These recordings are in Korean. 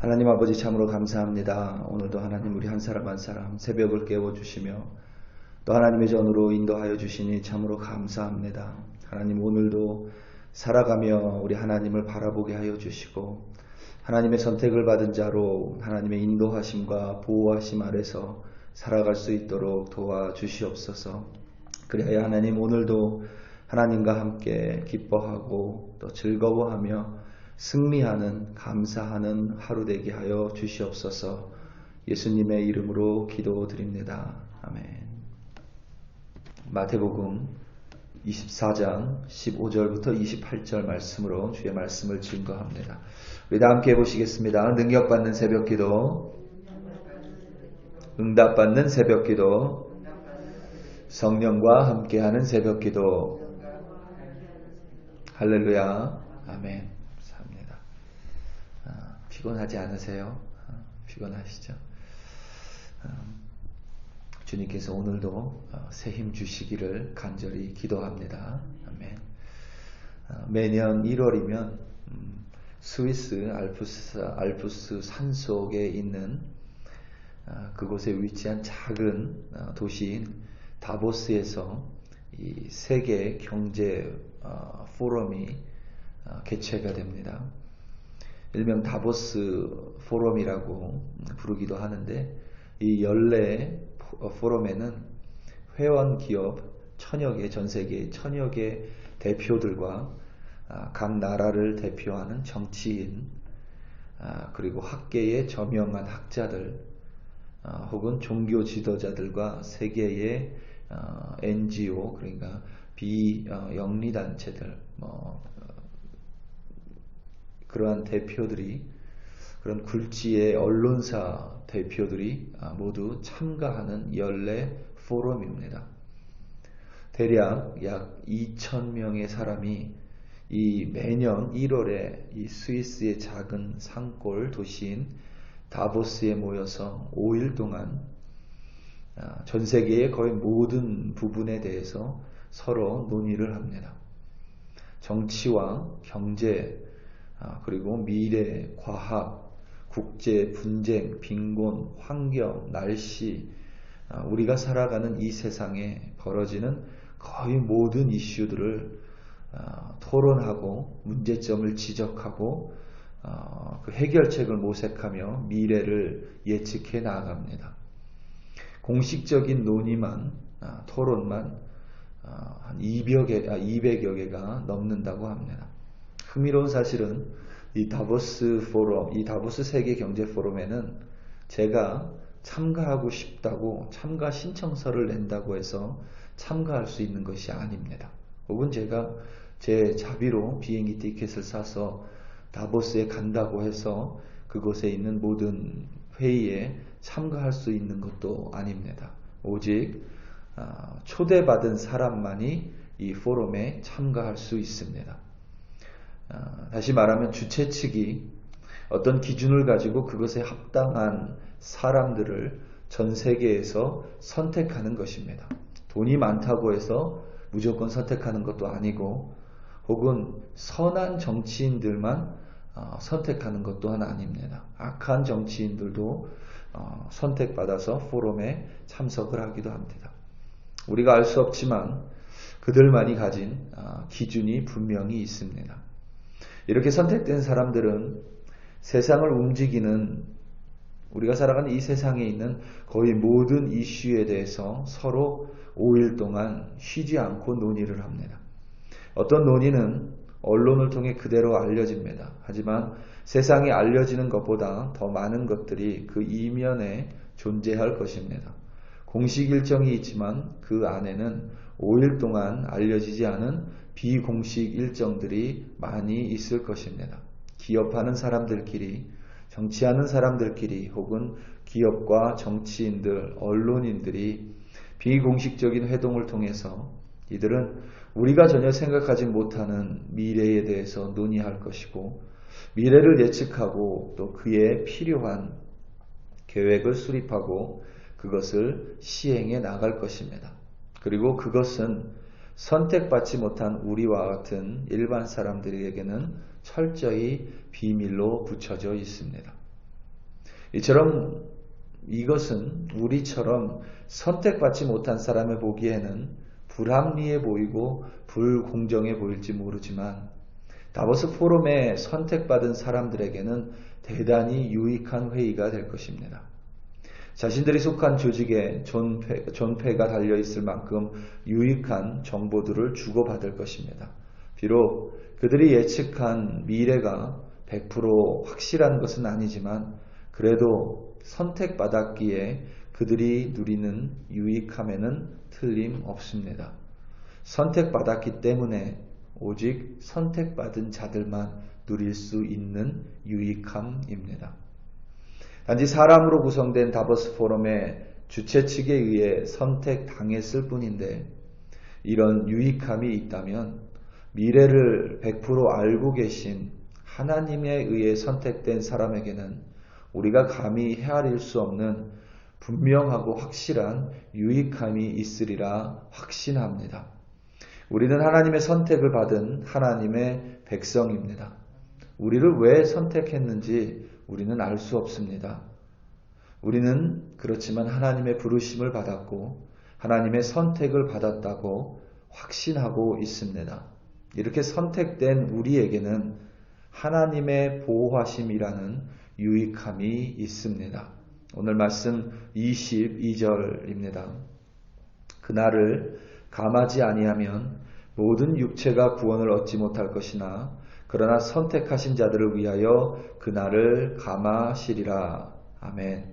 하나님 아버지 참으로 감사합니다. 오늘도 하나님 우리 한 사람 한 사람 새벽을 깨워주시며 또 하나님의 전으로 인도하여 주시니 참으로 감사합니다. 하나님 오늘도 살아가며 우리 하나님을 바라보게 하여 주시고 하나님의 선택을 받은 자로 하나님의 인도하심과 보호하심 아래서 살아갈 수 있도록 도와주시옵소서. 그리하여 하나님 오늘도 하나님과 함께 기뻐하고 또 즐거워하며 승리하는 감사하는 하루 되게 하여 주시옵소서. 예수님의 이름으로 기도드립니다. 아멘. 마태복음 24장 15절부터 28절 말씀으로 주의 말씀을 증거합니다. 우리 다 함께 해보시겠습니다. 능력받는 새벽기도, 응답받는 새벽기도, 성령과 함께하는 새벽기도. 할렐루야. 아멘. 감사합니다. 피곤하지 않으세요? 피곤하시죠? 주님께서 오늘도 새 힘 주시기를 간절히 기도합니다. 아멘. 매년 1월이면 스위스 알프스 산속에 있는 그곳에 위치한 작은 도시인 다보스에서 이 세계 경제 포럼이 개최가 됩니다. 일명 다보스 포럼이라고 부르기도 하는데 이 연례 포럼에는 회원 기업 천여 개, 전 세계 천여 개 대표들과 각 나라를 대표하는 정치인, 그리고 학계의 저명한 학자들, 혹은 종교 지도자들과 세계의 NGO, 그러니까 비영리단체들, 그러한 대표들이, 그런 굴지의 언론사 대표들이 모두 참가하는 연례 포럼입니다. 대략 약 2,000명의 사람이 이 매년 1월에 이 스위스의 작은 산골 도시인 다보스에 모여서 5일 동안 전 세계의 거의 모든 부분에 대해서 서로 논의를 합니다. 정치와 경제, 그리고 미래, 과학, 국제, 분쟁, 빈곤, 환경, 날씨, 우리가 살아가는 이 세상에 벌어지는 거의 모든 이슈들을 토론하고 문제점을 지적하고 그 해결책을 모색하며 미래를 예측해 나아갑니다. 공식적인 논의만, 토론만 한 200여 개가 넘는다고 합니다. 흥미로운 사실은 이 다보스 포럼, 이 다보스 세계 경제 포럼에는 제가 참가하고 싶다고 참가 신청서를 낸다고 해서 참가할 수 있는 것이 아닙니다. 혹은 제가 제 자비로 비행기 티켓을 사서 다보스에 간다고 해서 그곳에 있는 모든 회의에 참가할 수 있는 것도 아닙니다. 오직 초대받은 사람만이 이 포럼에 참가할 수 있습니다. 다시 말하면 주최 측이 어떤 기준을 가지고 그것에 합당한 사람들을 전 세계에서 선택하는 것입니다. 돈이 많다고 해서 무조건 선택하는 것도 아니고, 혹은 선한 정치인들만 선택하는 것 또한 아닙니다. 악한 정치인들도 선택받아서 포럼에 참석을 하기도 합니다. 우리가 알 수 없지만 그들만이 가진 기준이 분명히 있습니다. 이렇게 선택된 사람들은 세상을 움직이는, 우리가 살아가는 이 세상에 있는 거의 모든 이슈에 대해서 서로 5일 동안 쉬지 않고 논의를 합니다. 어떤 논의는 언론을 통해 그대로 알려집니다. 하지만 세상에 알려지는 것보다 더 많은 것들이 그 이면에 존재할 것입니다. 공식 일정이 있지만 그 안에는 5일 동안 알려지지 않은 비공식 일정들이 많이 있을 것입니다. 기업하는 사람들끼리, 정치하는 사람들끼리, 혹은 기업과 정치인들, 언론인들이 비공식적인 회동을 통해서 이들은 우리가 전혀 생각하지 못하는 미래에 대해서 논의할 것이고, 미래를 예측하고 또 그에 필요한 계획을 수립하고 그것을 시행해 나갈 것입니다. 그리고 그것은 선택받지 못한 우리와 같은 일반 사람들에게는 철저히 비밀로 붙여져 있습니다. 이것은 우리처럼 선택받지 못한 사람을 보기에는 불합리해 보이고 불공정해 보일지 모르지만 다보스 포럼에 선택받은 사람들에게는 대단히 유익한 회의가 될 것입니다. 자신들이 속한 조직에 존폐가 달려있을 만큼 유익한 정보들을 주고받을 것입니다. 비록 그들이 예측한 미래가 100% 확실한 것은 아니지만 그래도 선택받았기에 그들이 누리는 유익함에는 틀림없습니다. 선택받았기 때문에 오직 선택받은 자들만 누릴 수 있는 유익함입니다. 단지 사람으로 구성된 다보스 포럼의 주최 측에 의해 선택당했을 뿐인데 이런 유익함이 있다면 미래를 100% 알고 계신 하나님에 의해 선택된 사람에게는 우리가 감히 헤아릴 수 없는 분명하고 확실한 유익함이 있으리라 확신합니다. 우리는 하나님의 선택을 받은 하나님의 백성입니다. 우리를 왜 선택했는지 우리는 알 수 없습니다. 우리는 그렇지만 하나님의 부르심을 받았고 하나님의 선택을 받았다고 확신하고 있습니다. 이렇게 선택된 우리에게는 하나님의 보호하심이라는 유익함이 있습니다. 오늘 말씀 22절입니다. 그날을 감하지 아니하면 모든 육체가 구원을 얻지 못할 것이나 그러나 선택하신 자들을 위하여 그날을 감하시리라. 아멘.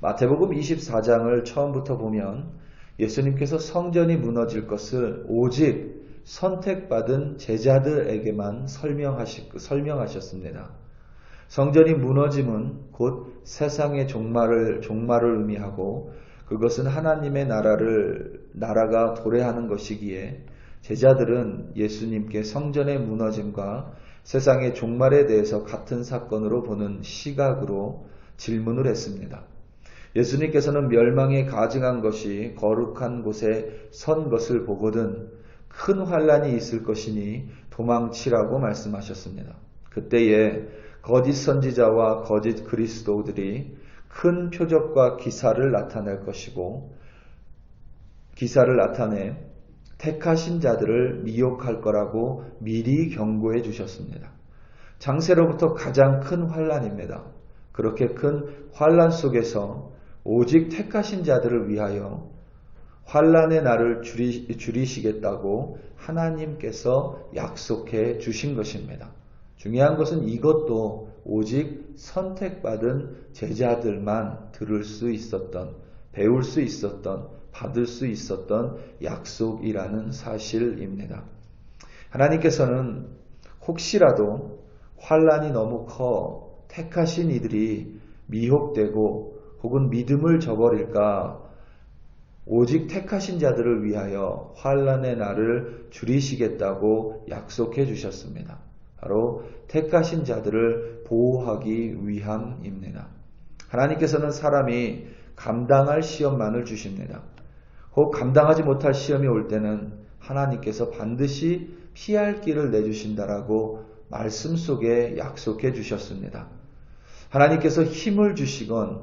마태복음 24장을 처음부터 보면 예수님께서 성전이 무너질 것을 오직 선택받은 제자들에게만 설명하셨습니다. 성전이 무너짐은 곧 세상의 종말을 의미하고 그것은 하나님의 나라가 도래하는 것이기에 제자들은 예수님께 성전의 무너짐과 세상의 종말에 대해서 같은 사건으로 보는 시각으로 질문을 했습니다. 예수님께서는 멸망에 가증한 것이 거룩한 곳에 선 것을 보거든 큰 환란이 있을 것이니 도망치라고 말씀하셨습니다. 그때에 거짓 선지자와 거짓 그리스도들이 큰 표적과 기사를 나타내 택하신 자들을 미혹할 거라고 미리 경고해 주셨습니다. 장세로부터 가장 큰 환란입니다. 그렇게 큰 환란 속에서 오직 택하신 자들을 위하여 환란의 날을 줄이시겠다고 하나님께서 약속해 주신 것입니다. 중요한 것은 이것도 오직 선택받은 제자들만 들을 수 있었던, 배울 수 있었던, 받을 수 있었던 약속이라는 사실입니다. 하나님께서는 혹시라도 환란이 너무 커 택하신 이들이 미혹되고 혹은 믿음을 저버릴까 오직 택하신 자들을 위하여 환란의 날을 줄이시겠다고 약속해 주셨습니다. 바로 택하신 자들을 보호하기 위함입니다. 하나님께서는 사람이 감당할 시험만을 주십니다. 혹 감당하지 못할 시험이 올 때는 하나님께서 반드시 피할 길을 내주신다라고 말씀 속에 약속해 주셨습니다. 하나님께서 힘을 주시건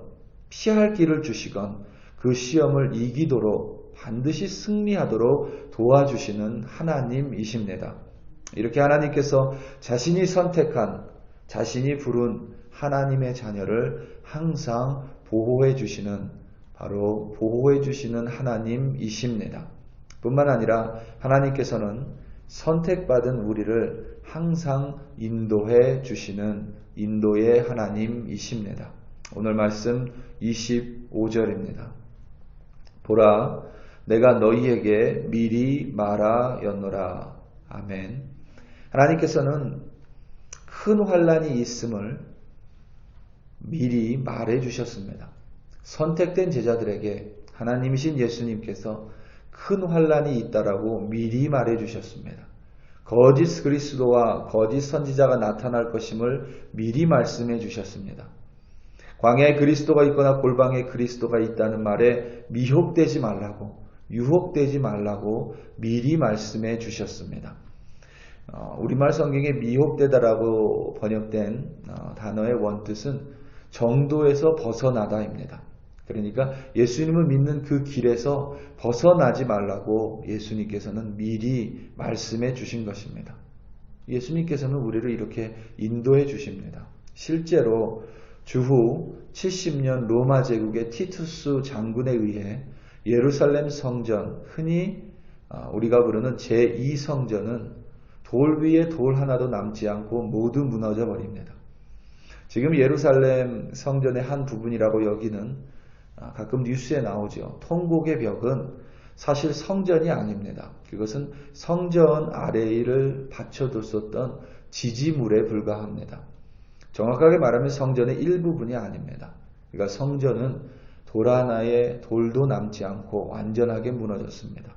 피할 길을 주시건 그 시험을 이기도록 반드시 승리하도록 도와주시는 하나님이십니다. 이렇게 하나님께서 자신이 선택한, 자신이 부른 하나님의 자녀를 항상 보호해 주시는, 바로 보호해 주시는 하나님이십니다. 뿐만 아니라 하나님께서는 선택받은 우리를 항상 인도해 주시는 인도의 하나님이십니다. 오늘 말씀 25절입니다. 보라, 내가 너희에게 미리 말하였노라. 아멘. 하나님께서는 큰 환란이 있음을 미리 말해 주셨습니다. 선택된 제자들에게 하나님이신 예수님께서 큰 환란이 있다라고 미리 말해 주셨습니다. 거짓 그리스도와 거짓 선지자가 나타날 것임을 미리 말씀해 주셨습니다. 광야에 그리스도가 있거나 골방에 그리스도가 있다는 말에 미혹되지 말라고, 유혹되지 말라고 미리 말씀해 주셨습니다. 우리말 성경에 미혹되다라고 번역된 단어의 원뜻은 정도에서 벗어나다입니다. 그러니까 예수님을 믿는 그 길에서 벗어나지 말라고 예수님께서는 미리 말씀해 주신 것입니다. 예수님께서는 우리를 이렇게 인도해 주십니다. 실제로 주후 70년 로마 제국의 티투스 장군에 의해 예루살렘 성전, 흔히 우리가 부르는 제2성전은 돌 위에 돌 하나도 남지 않고 모두 무너져 버립니다. 지금 예루살렘 성전의 한 부분이라고 여기는 가끔 뉴스에 나오죠. 통곡의 벽은 사실 성전이 아닙니다. 그것은 성전 아래를 받쳐뒀었던 지지물에 불과합니다. 정확하게 말하면 성전의 일부분이 아닙니다. 그러니까 성전은 돌 하나에 돌도 남지 않고 완전하게 무너졌습니다.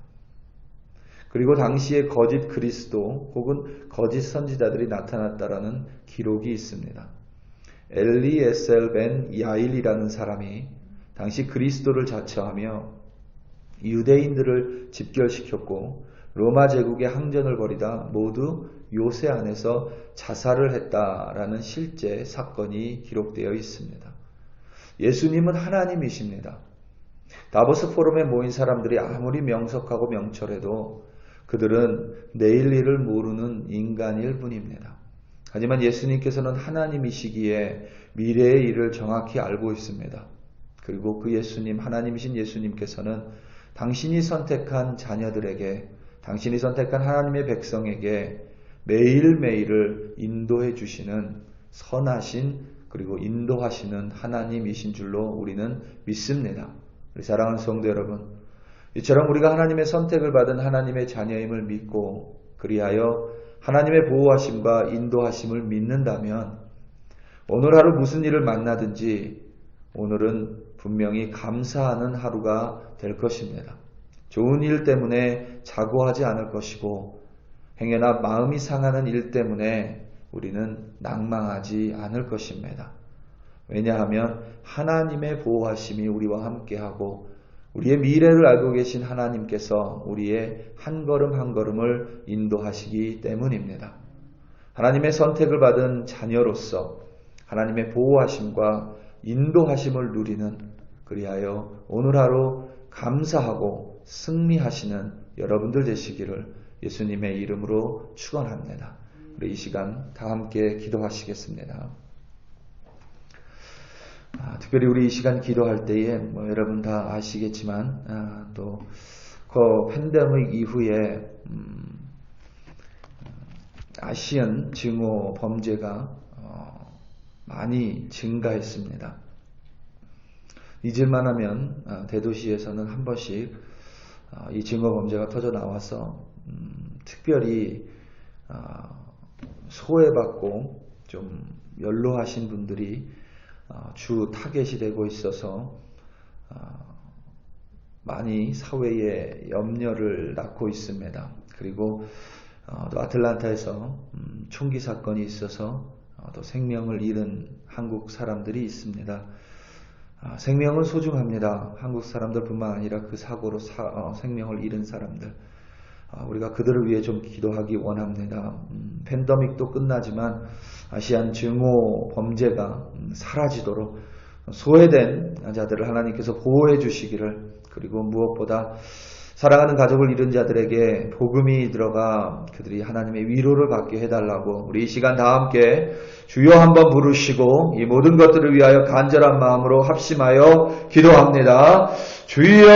그리고 당시에 거짓 그리스도 혹은 거짓 선지자들이 나타났다라는 기록이 있습니다. 엘리에셀 벤 야일이라는 사람이 당시 그리스도를 자처하며 유대인들을 집결시켰고 로마 제국의 항전을 벌이다 모두 요새 안에서 자살을 했다라는 실제 사건이 기록되어 있습니다. 예수님은 하나님이십니다. 다보스 포럼에 모인 사람들이 아무리 명석하고 명철해도 그들은 내일 일을 모르는 인간일 뿐입니다. 하지만 예수님께서는 하나님이시기에 미래의 일을 정확히 알고 있습니다. 그리고 그 예수님, 하나님이신 예수님께서는 당신이 선택한 자녀들에게, 당신이 선택한 하나님의 백성에게 매일매일을 인도해 주시는 선하신 그리고 인도하시는 하나님이신 줄로 우리는 믿습니다. 우리 사랑하는 성도 여러분, 이처럼 우리가 하나님의 선택을 받은 하나님의 자녀임을 믿고 그리하여 하나님의 보호하심과 인도하심을 믿는다면 오늘 하루 무슨 일을 만나든지 오늘은 분명히 감사하는 하루가 될 것입니다. 좋은 일 때문에 자고하지 않을 것이고 행여나 마음이 상하는 일 때문에 우리는 낭망하지 않을 것입니다. 왜냐하면 하나님의 보호하심이 우리와 함께하고 우리의 미래를 알고 계신 하나님께서 우리의 한 걸음 한 걸음을 인도하시기 때문입니다. 하나님의 선택을 받은 자녀로서 하나님의 보호하심과 인도하심을 누리는, 그리하여 오늘 하루 감사하고 승리하시는 여러분들 되시기를 예수님의 이름으로 축원합니다. 우리 이 시간 다 함께 기도하시겠습니다. 특별히 우리 이 시간 기도할 때에 여러분 다 아시겠지만 또 그 팬데믹 이후에 아시안 증오 범죄가 많이 증가했습니다. 잊을만 하면 대도시에서는 한 번씩 이 증오 범죄가 터져 나와서 특별히 소외받고 좀 연로하신 분들이 주 타겟이 되고 있어서 많이 사회에 염려를 낳고 있습니다. 그리고 또 아틀란타에서 총기 사건이 있어서 또 생명을 잃은 한국 사람들이 있습니다. 생명은 소중합니다. 한국 사람들뿐만 아니라 그 사고로 생명을 잃은 사람들, 우리가 그들을 위해 좀 기도하기 원합니다. 팬데믹도 끝나지만 아시안 증오 범죄가 사라지도록 소외된 자들을 하나님께서 보호해 주시기를, 그리고 무엇보다 사랑하는 가족을 잃은 자들에게 복음이 들어가 그들이 하나님의 위로를 받게 해달라고 우리 이 시간 다 함께 주여 한번 부르시고 이 모든 것들을 위하여 간절한 마음으로 합심하여 기도합니다. 주여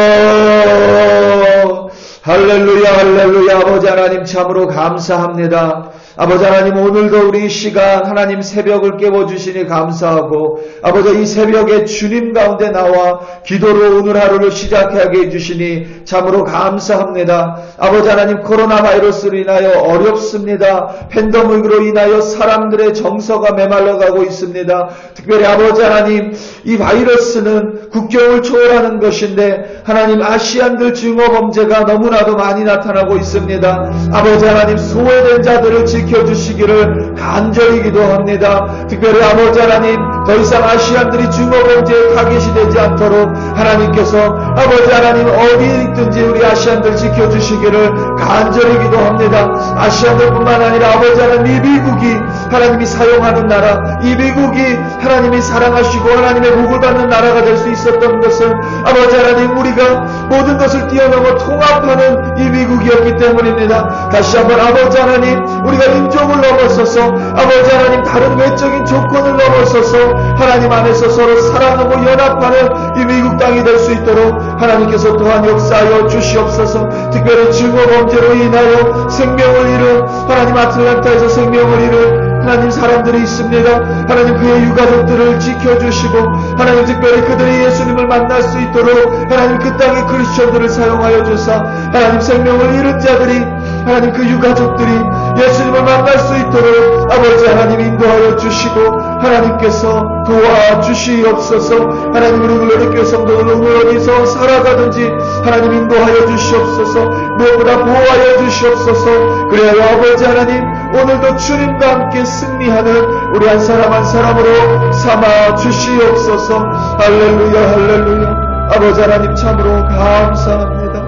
할렐루야 할렐루야. 아버지 하나님 참으로 감사합니다. 아버지 하나님 오늘도 우리 이 시간 하나님 새벽을 깨워주시니 감사하고, 아버지 이 새벽에 주님 가운데 나와 기도로 오늘 하루를 시작하게 해주시니 참으로 감사합니다. 아버지 하나님 코로나 바이러스로 인하여 어렵습니다. 팬데믹으로 인하여 사람들의 정서가 메말라가고 있습니다. 특별히 아버지 하나님 이 바이러스는 국경을 초월하는 것인데 하나님 아시안들 증오 범죄가 너무나도 많이 나타나고 있습니다. 아버지 하나님 소외된 자들을 지켜주시기를 간절히 기도합니다. 특별히 아버지 하나님, 더 이상 아시안들이 중어범죄의 타겟이 되지 않도록 하나님께서 아버지 하나님 어디에 있든지 우리 아시안들 지켜주시기를 간절히 기도합니다. 아시안들뿐만 아니라 아버지 하나님, 이 미국이 하나님이 사용하는 나라, 이 미국이 하나님이 사랑하시고 하나님의 복을 받는 나라가 될 수 있었던 것은 아버지 하나님, 우리가 모든 것을 뛰어넘어 통합하는 이 미국이었기 때문입니다. 다시 한번 아버지 하나님, 우리가 인종을 넘어서서 아버지 하나님, 다른 외적인 조건을 넘어서서 하나님 안에서 서로 사랑하고 연합하는 이 미국 땅이 될 수 있도록 하나님께서 또한 역사하여 주시옵소서. 특별히 증오범죄로 인하여 생명을 잃은 하나님, 아틀란타에서 생명을 잃은 하나님 사람들이 있습니다. 하나님, 그의 유가족들을 지켜주시고 하나님, 특별히 그들이 예수님을 만날 수 있도록 하나님, 그 땅의 크리스천들을 사용하여 주사 하나님, 생명을 잃은 자들이 하나님, 그 유가족들이 예수님을 만날 수 있도록 아버지 하나님 인도하여 주시고 하나님께서 도와주시옵소서. 하나님, 우리 글로리교회 성도들 오늘 어디서 살아가든지 하나님 인도하여 주시옵소서. 무엇보다 보호하여 주시옵소서. 그래야 아버지 하나님, 오늘도 주님과 함께 승리하는 우리 한 사람 한 사람으로 삼아 주시옵소서. 할렐루야, 할렐루야. 아버지 하나님, 참으로 감사합니다.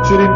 주님